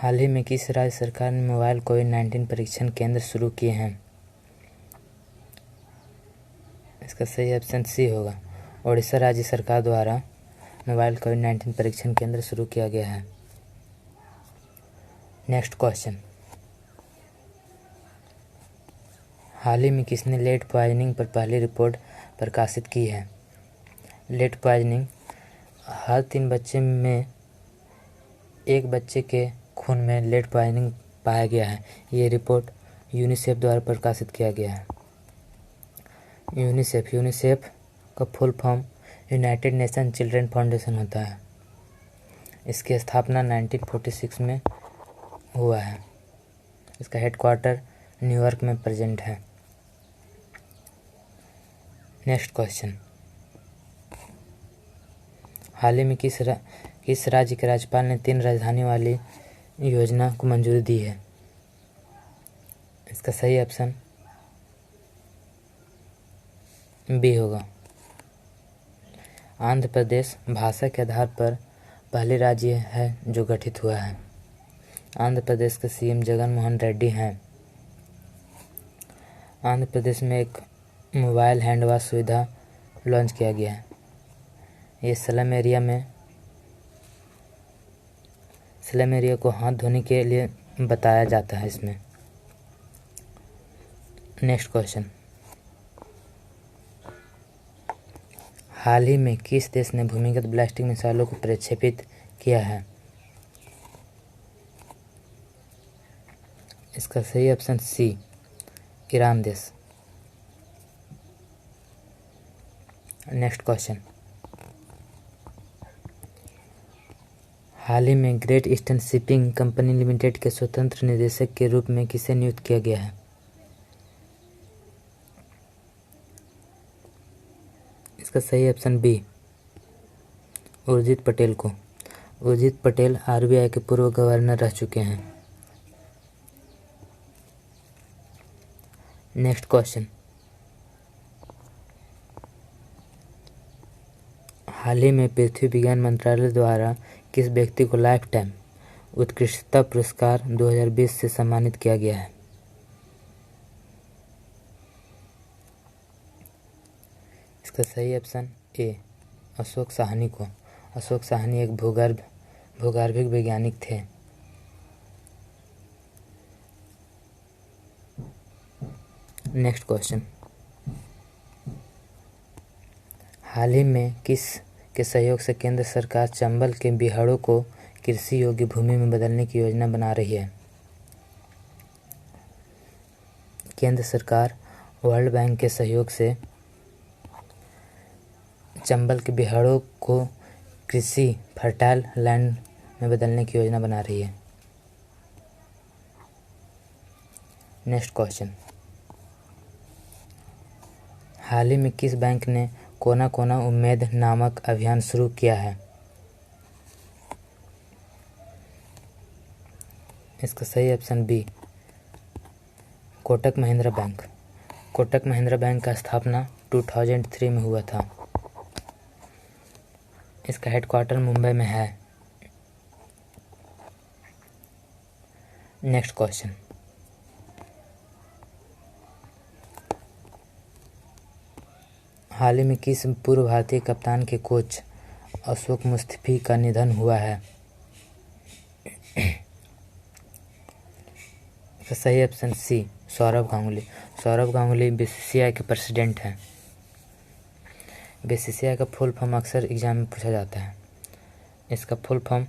हाल ही में किस राज्य सरकार ने मोबाइल कोविड-19 परीक्षण केंद्र शुरू किए हैं? इसका सही ऑप्शन सी होगा। ओडिशा राज्य सरकार द्वारा मोबाइल कोविड-19 परीक्षण केंद्र शुरू किया गया है। नेक्स्ट क्वेश्चन, हाल ही में किसने लेड पॉइजनिंग पर पहली रिपोर्ट प्रकाशित की है? लेड पॉइजनिंग, हर 3 बच्चे में एक बच्चे के खून में लेड पॉइजनिंग पाया गया है। ये रिपोर्ट यूनिसेफ द्वारा प्रकाशित किया गया है। यूनिसेफ का full form United nation children foundation होता है। इसकी स्थापना 1946 में हुआ है। इसका हेडक्वार्टर न्यूयॉर्क में प्रेजेंट है। नेक्स्ट क्वेश्चन, हाल ही में किस राज्य के राज्यपाल ने 3 राजधानी वाली योजना को मंजूरी दी है? इसका सही ऑप्शन बी होगा। आंध्र प्रदेश भाषा के आधार पर पहले राज्य है जो गठित हुआ है। आंध्र प्रदेश के सीएम जगन मोहन रेड्डी हैं। आंध्र प्रदेश में एक मोबाइल हैंड वॉश सुविधा लॉन्च किया गया है। ये स्लम एरिया को हाथ धोने के लिए बताया जाता है इसमें। नेक्स्ट क्वेश्चन, हाल ही में किस देश ने भूमिगत बैलिस्टिक मिसाइलों को प्रक्षेपित किया है? इसका सही ऑप्शन सी, ईरान देश। नेक्स्ट क्वेश्चन, हाल ही में great eastern shipping company limited के स्वतंत्र निदेशक के रूप में किसे नियुक्त किया गया है? इसका सही ऑप्शन बी, उर्जित पटेल को। उर्जित पटेल आरबीआई के पूर्व गवर्नर रह चुके हैं। नेक्स्ट क्वेश्चन, हाल ही में पृथ्वी विज्ञान मंत्रालय द्वारा किस व्यक्ति को लाइफ टाइम उत्कृष्टता पुरस्कार 2020 से सम्मानित किया गया है? इसका सही ऑप्शन ए, अशोक साहनी को। अशोक साहनी एक भूगर्भिक वैज्ञानिक थे। नेक्स्ट क्वेश्चन, हाल ही में किस के सहयोग से केंद्र सरकार चंबल के बिहड़ों को कृषि योग्य भूमि में बदलने की योजना बना रही है? केंद्र सरकार वर्ल्ड बैंक के सहयोग से चंबल के बिहड़ों को कृषि फर्टाइल लैंड में बदलने की योजना बना रही है। नेक्स्ट क्वेश्चन, हाल ही में किस बैंक ने कोना कोना उम्मीद नामक अभियान शुरू किया है? इसका सही option B, Kotak Mahindra bank. Kotak Mahindra bank का स्थापना 2003 में हुआ था। इसका हेडक्वार्टर मुंबई में है। नेक्स्ट क्वेश्चन, हाल ही में किस पूर्व भारतीय कप्तान के कोच अशोक मुस्तफी का निधन हुआ है? इसका सही option C, Saurav Ganguly. Saurav Ganguly BCCI के प्रेसिडेंट हैं। बीसीसीआई का फुल फॉर्म अक्सर एग्जाम में पूछा जाता है। इसका full form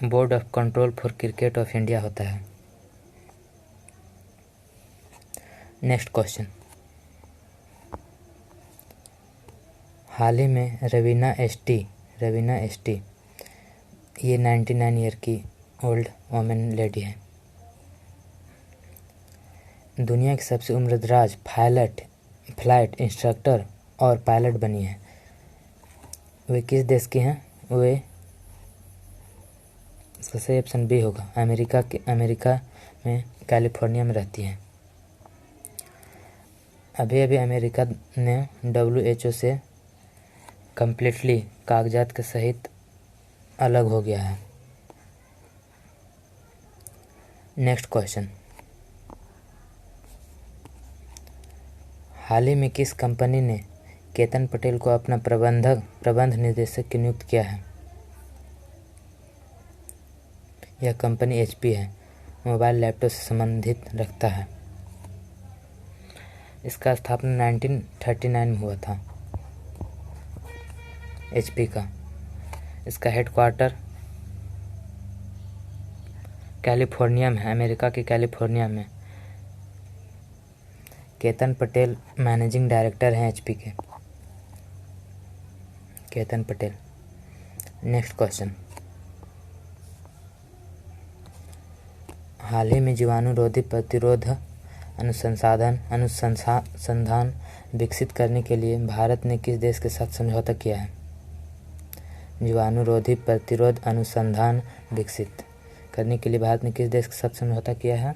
board of control for cricket of India होता है। नेक्स्ट क्वेश्चन, हाल ही में रवीना एसटी ये 99 ईयर की ओल्ड वोमेन लेडी है। दुनिया की सबसे उम्रदराज फ्लाइट इंस्ट्रक्टर और पायलट बनी है। वे किस देश की हैं? वे, इसका सही ऑप्शन बी होगा, अमेरिका में कैलिफोर्निया में रहती हैं। अभी अमेरिका ने WHO से कम्प्लीटली कागजात के सहित अलग हो गया है। नेक्स्ट क्वेश्चन, हाल ही में किस कंपनी ने केतन पटेल को अपना प्रबंध निदेशक की नियुक्त किया है? यह कंपनी HP है, मोबाइल लैपटॉप से संबंधित रखता है। इसका स्थापना 1939 में हुआ था, HP का। इसका हेडक्वार्टर कैलिफोर्निया में है, अमेरिका के कैलिफोर्निया में। केतन पटेल मैनेजिंग डायरेक्टर हैं HP के, केतन पटेल। नेक्स्ट क्वेश्चन, हाल ही में जीवाणुरोधी प्रतिरोध अनुसंधान विकसित करने के लिए भारत ने किस देश के साथ समझौता किया है? जीवाणुरोधी प्रतिरोध अनुसंधान विकसित करने के लिए भारत ने किस देश के साथ समझौता किया है?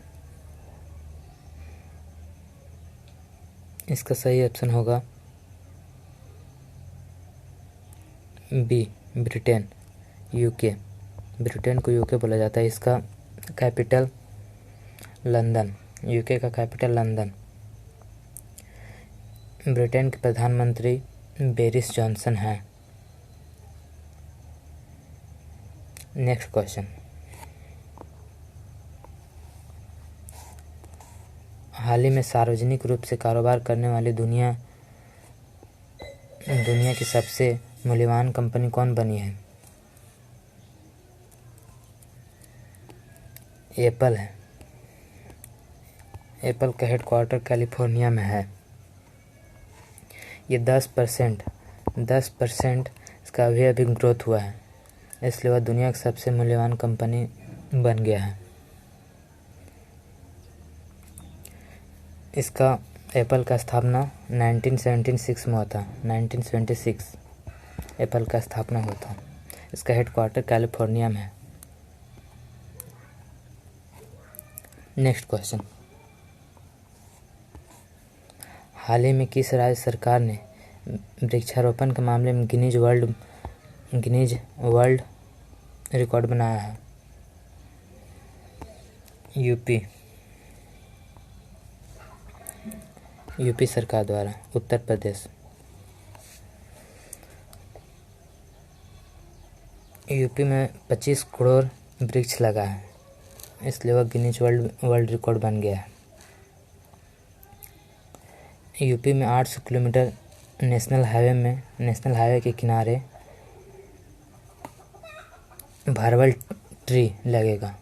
इसका सही ऑप्शन होगा बी, ब्रिटेन, UK। ब्रिटेन को UK बोला जाता है। इसका कैपिटल लंदन, UK का कैपिटल लंदन। ब्रिटेन के प्रधानमंत्री बोरिस जॉनसन हैं। नेक्स्ट क्वेश्चन, हाल ही में सार्वजनिक रूप से कारोबार करने वाली दुनिया की सबसे मूल्यवान कंपनी कौन बनी है? एप्पल है। एप्पल का हेडक्वार्टर कैलिफोर्निया में है। ये 10% इसका अभी ग्रोथ हुआ है, इसलिए वह दुनिया की सबसे मूल्यवान कंपनी बन गया है। इसका एप्पल का स्थापना 1976 में हुआ था, 1976 एप्पल का स्थापना हुआ था। इसका हेडक्वार्टर कैलिफोर्निया में है। नेक्स्ट क्वेश्चन, हाल ही में किस राज्य सरकार ने वृक्षारोपण के मामले में गिनीज वर्ल्ड रिकॉर्ड बनाया है? यूपी सरकार द्वारा। उत्तर प्रदेश, यूपी में 25 करोड़ वृक्ष लगा है, इसलिए वह गिनीज वर्ल्ड रिकॉर्ड बन गया है। यूपी में 800 किलोमीटर नेशनल हाईवे के किनारे भारवल ट्री लगेगा,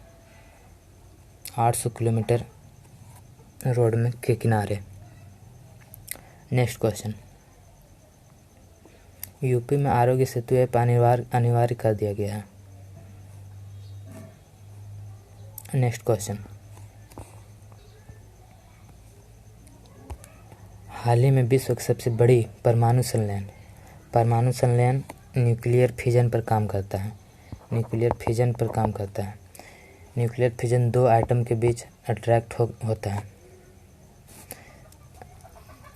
800 किलोमीटर रोड में के किनारे। नेक्स्ट क्वेश्चन, यूपी में आरोग्य सेतु ऐप अनिवार्य कर दिया गया है। नेक्स्ट क्वेश्चन, हाल ही में विश्व की सबसे बड़ी परमाणु संलयन न्यूक्लियर फिजन पर काम करता है। न्यूक्लियर फिजन 2 एटम के बीच अट्रैक्ट होता है।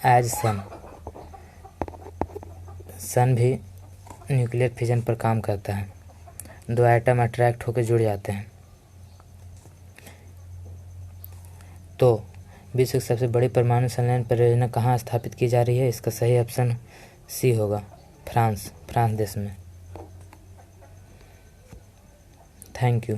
एज सन भी न्यूक्लियर फिजन पर काम करता है। 2 एटम अट्रैक्ट होकर जुड़ जाते हैं। तो विश्व की सबसे बड़ी परमाणु संलयन परियोजना कहाँ स्थापित की जा रही है? इसका सही ऑप्शन सी होगा, फ्रांस देश में। Thank you.